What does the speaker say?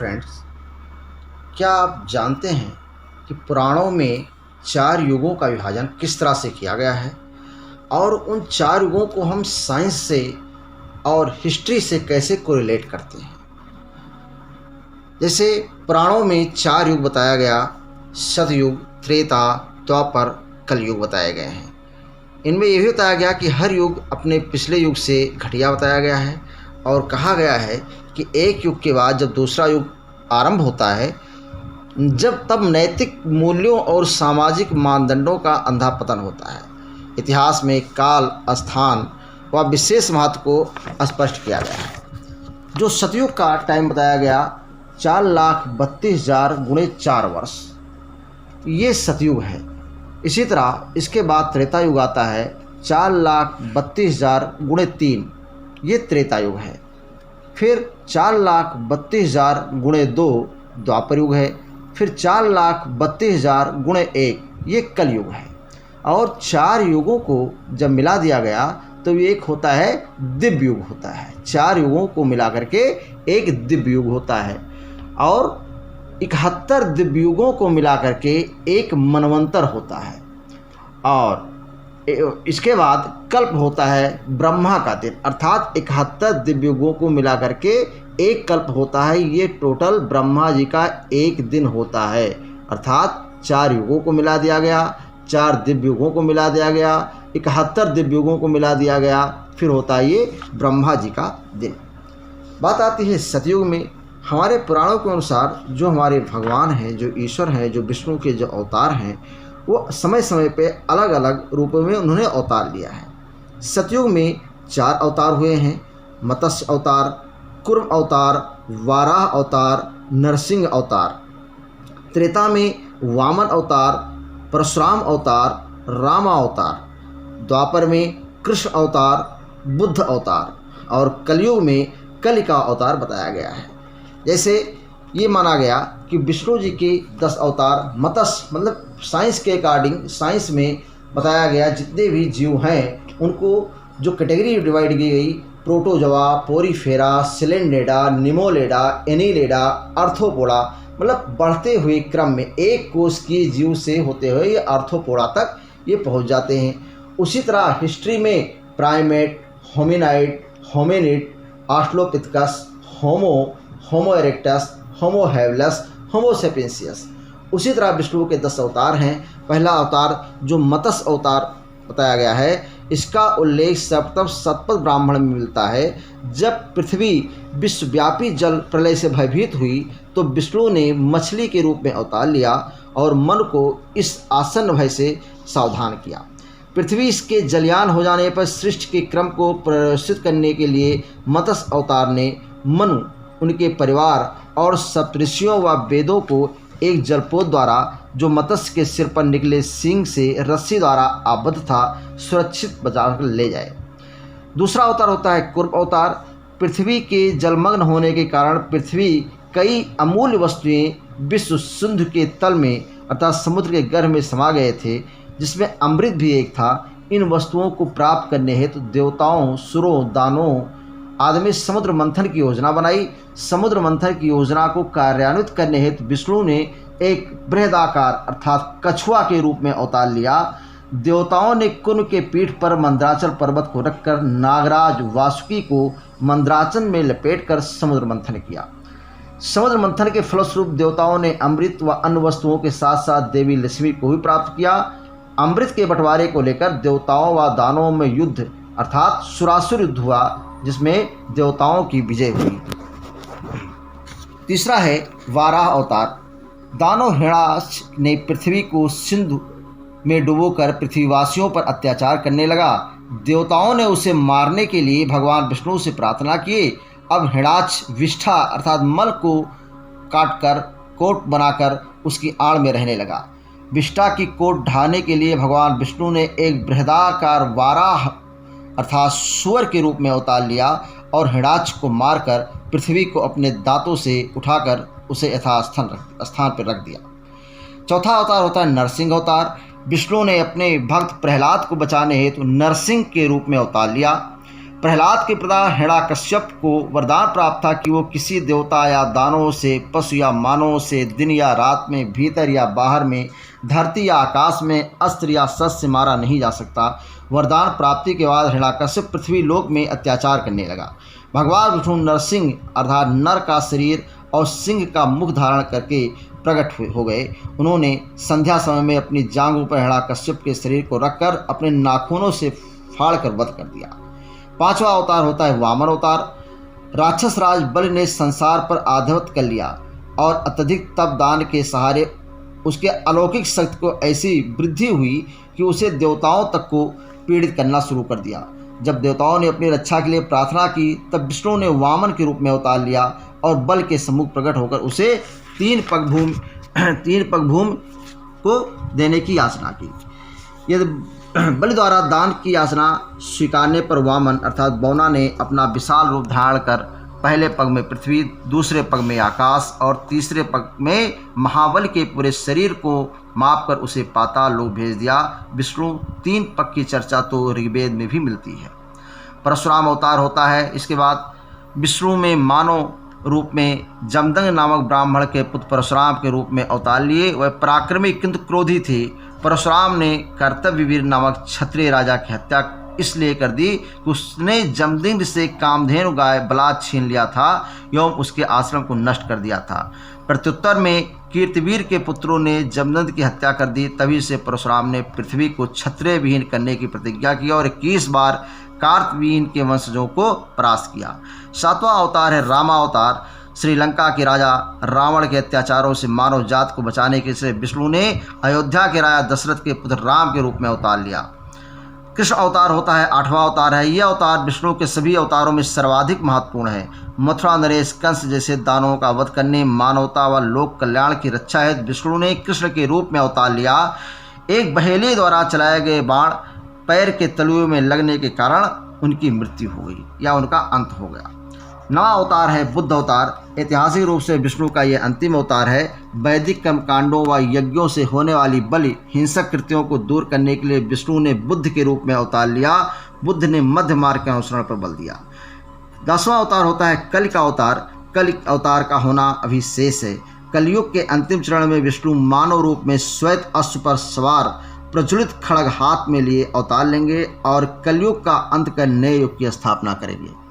Friends, क्या आप जानते हैं कि पुराणों में 4 युगों का विभाजन किस तरह से किया गया है और उन 4 युगों को हम साइंस से और हिस्ट्री से कैसे कोरिलेट करते हैं। जैसे पुराणों में 4 युग बताया गया, सतयुग, त्रेता, द्वापर, कलयुग बताए गए हैं। इनमें यह भी बताया गया कि हर युग अपने पिछले युग से घटिया बताया गया है और कहा गया है कि एक युग के बाद जब दूसरा युग आरंभ होता है, तब नैतिक मूल्यों और सामाजिक मानदंडों का अंधा पतन होता है। इतिहास में काल, स्थान व विशेष महत्व को स्पष्ट किया गया है। जो सतयुग का टाइम बताया गया 4,32,000 गुणे 4 वर्ष, ये सतयुग है। इसी तरह इसके बाद त्रेता युग आता है 4,32,000 गुणे 3, ये त्रेता युग है। फिर 4,32,000 गुणे 2 द्वापर युग है। फिर 4,32,000 गुणे 1 ये कलयुग है। और 4 युगों को जब मिला दिया गया तो ये एक होता है दिव्य युग होता है। 4 युगों को मिला करके एक दिव्य युग होता है और 71 दिव्य युगों को मिला करके एक मनवंतर होता है। और इसके बाद कल्प होता है ब्रह्मा का दिन, अर्थात 71 दिव्य युगों को मिला करके एक कल्प होता है। ये टोटल ब्रह्मा जी का एक दिन होता है, अर्थात 4 युगों को मिला दिया गया, 4 दिव्य युगों को मिला दिया गया, 71 दिव्य युगों को मिला दिया गया, फिर होता है ये ब्रह्मा जी का दिन। बात आती है सतयुग में। हमारे पुराणों के अनुसार जो हमारे भगवान हैं, जो ईश्वर हैं, जो विष्णु के जो अवतार हैं, वो समय समय पे अलग अलग रूपों में उन्होंने अवतार लिया है। सतयुग में 4 अवतार हुए हैं: मत्स्य अवतार, कूर्म अवतार, वाराह अवतार, नरसिंह अवतार। त्रेता में वामन अवतार, परशुराम अवतार, रामा अवतार। द्वापर में कृष्ण अवतार, बुद्ध अवतार। और कलयुग में कलि का अवतार बताया गया है। जैसे ये माना गया कि विष्णु जी के 10 अवतार, मत्स्य मतलब साइंस के अकॉर्डिंग, साइंस में बताया गया जितने भी जीव हैं उनको जो कैटेगरी डिवाइड की गई, प्रोटोजोआ, पोरीफेरा, सिलेंडेडा, निमोलेडा, एनीलेडा, आर्थ्रोपोडा, मतलब बढ़ते हुए क्रम में एक कोष के जीव से होते हुए ये आर्थ्रोपोडा तक ये पहुंच जाते हैं। उसी तरह हिस्ट्री में प्राइमेट, होमिनाइड, होमिनिड, ऑस्ट्रेलोपिथेकस, होमो इरेक्टस, होमो हैबिलिस, होमो सेपियंसियस। उसी तरह विष्णु के 10 अवतार हैं। पहला अवतार जो मत्स्य अवतार बताया गया है, इसका उल्लेख सप्तम शतपथ ब्राह्मण में मिलता है। जब पृथ्वी विश्वव्यापी जल प्रलय से भयभीत हुई तो विष्णु ने मछली के रूप में अवतार लिया और मन को इस आसन्न भय से सावधान किया। पृथ्वी के जलयान हो जाने पर सृष्टि के क्रम को प्रदर्शित करने के लिए मत्स्य अवतार ने मनु, उनके परिवार और सप्तऋषियों व वेदों को एक जलपोत द्वारा, जो मत्स्य के सिर पर निकले सींग से रस्सी द्वारा आबद्ध था, सुरक्षित बचा कर ले जाए। दूसरा अवतार होता है कूर्म अवतार। पृथ्वी के जलमग्न होने के कारण पृथ्वी कई अमूल्य वस्तुएं विश्व सिंधु के तल में अर्थात समुद्र के गर्भ में समा गए थे, जिसमें अमृत भी एक था। इन वस्तुओं को प्राप्त करने हेतु देवताओं, सुरों, दानों आदि ने समुद्र मंथन की योजना बनाई। समुद्र मंथन की योजना को कार्यान्वित करने हेतु विष्णु ने एक बृहदाकार अर्थात कछुआ के रूप में अवतार लिया। देवताओं ने कुंभ के पीठ पर मंदराचल पर्वत को रखकर नागराज वासुकी को मंदराचल में लपेटकर समुद्र मंथन किया। समुद्र मंथन के फलस्वरूप देवताओं ने अमृत व अन्य वस्तुओं के साथ साथ देवी लक्ष्मी को भी प्राप्त किया। अमृत के बंटवारे को लेकर देवताओं व दानवों में युद्ध अर्थात सुरासुर युद्ध हुआ, जिसमें देवताओं की विजय हुई। तीसरा है वाराह अवतार। दानव हिरण्याक्ष ने पृथ्वी को सिंधु में डुबोकर पृथ्वीवासियों पर अत्याचार करने लगा। देवताओं ने उसे मारने के लिए भगवान विष्णु से प्रार्थना की। अब हिरण्याक्ष विष्ठा अर्थात मल को काटकर कोट बनाकर उसकी आड़ में रहने लगा। विष्ठा की कोट ढाने के लिए भगवान विष्णु ने एक बृहदाकार वाराह अर्थात सुअर के रूप में अवतार लिया और हिरण्याक्ष को मारकर पृथ्वी को अपने दांतों से उठाकर उसे यथास्थान पर रख दिया। चौथा अवतार होता है नरसिंह अवतार। विष्णु ने अपने भक्त प्रहलाद को बचाने हेतु नरसिंह के रूप में अवतार लिया। प्रहलाद के पिता हिरण्यकश्यप को वरदान प्राप्त था कि वो किसी देवता या दानवों से, पशु या मानव से, दिन या रात में, भीतर या बाहर में, धरती या आकाश में, अस्त्र या शस्त्र से मारा नहीं जा सकता। वरदान प्राप्ति के बाद हिरण्यकश्यप पृथ्वी लोक में अत्याचार करने लगा। भगवान विष्णु नरसिंह अर्थात नर का शरीर और सिंह का मुख धारण करके प्रकट हो गए। उन्होंने संध्या समय में अपनी जांघों पर हिरण्यकश्यप के शरीर को रखकर अपने नाखूनों से फाड़कर वध कर दिया। पांचवा अवतार होता है वामन अवतार। राक्षस राज बलि ने संसार पर आधिपत्य कर लिया और अत्यधिक तप दान के सहारे उसके अलौकिक शक्ति को ऐसी वृद्धि हुई कि उसे देवताओं तक को पीड़ित करना शुरू कर दिया। जब देवताओं ने अपनी रक्षा के लिए प्रार्थना की तब विष्णु ने वामन के रूप में अवतार लिया और बल के सम्मुख प्रकट होकर उसे तीन पग भूमि को देने की याचना की। यदि बलि द्वारा दान की याचना स्वीकारने पर वामन अर्थात बौना ने अपना विशाल रूप धारण कर पहले पग में पृथ्वी, दूसरे पग में आकाश और तीसरे पग में महाबली के पूरे शरीर को मापकर उसे पाताल लोक भेज दिया। विष्णु तीन पग की चर्चा तो ऋग्वेद में भी मिलती है। परशुराम अवतार होता है। इसके बाद विष्णु में मानव रूप में जमदग्नि नामक ब्राह्मण के पुत्र परशुराम के रूप में अवतार लिए। वह पराक्रमी किंतु क्रोधी थे। परशुराम ने कर्तव्यवीर नामक क्षत्रिय राजा की हत्या इसलिए कर दी कि उसने जमदग्नि से कामधेनु गाय बलात् छीन लिया था एवं उसके आश्रम को नष्ट कर दिया था। प्रत्युत्तर में कीर्तिवीर के पुत्रों ने जमदग्नि की हत्या कर दी। तभी से परशुराम ने पृथ्वी को क्षत्रिय विहीन करने की प्रतिज्ञा की और 21 बार कार्तवीर्य के वंशजों को परास्त किया। सातवां अवतार है रामावतार। श्रीलंका के राजा रावण के अत्याचारों से मानव जात को बचाने के लिए विष्णु ने अयोध्या के राजा दशरथ के पुत्र राम के रूप में अवतार लिया। कृष्ण अवतार होता है। आठवां अवतार है। यह अवतार विष्णु के सभी अवतारों में सर्वाधिक महत्वपूर्ण है। मथुरा नरेश कंस जैसे दानवों का वध करने, मानवता व लोक कल्याण की रक्षा हेतु विष्णु ने कृष्ण के रूप में अवतार लिया। एक बहेली द्वारा चलाए गए बाण पैर के तलुए में लगने के कारण उनकी मृत्यु हो गई या उनका अंत हो गया। नवा अवतार है बुद्ध अवतार। ऐतिहासिक रूप से विष्णु का यह अंतिम अवतार है। वैदिक कर्मकांडों व यज्ञों से होने वाली बलि हिंसक कृत्यों को दूर करने के लिए विष्णु ने बुद्ध के रूप में अवतार लिया। बुद्ध ने मध्य मार्ग के अनुसरण पर बल दिया। 10वां अवतार होता है कलि का अवतार। कलि अवतार का होना अभी शेष है। कलयुग के अंतिम चरण में विष्णु मानव रूप में श्वेत अश्व पर सवार प्रज्वलित खड्ग हाथ में लिए अवतार लेंगे और कलयुग का अंत कर नए युग की स्थापना करेंगे।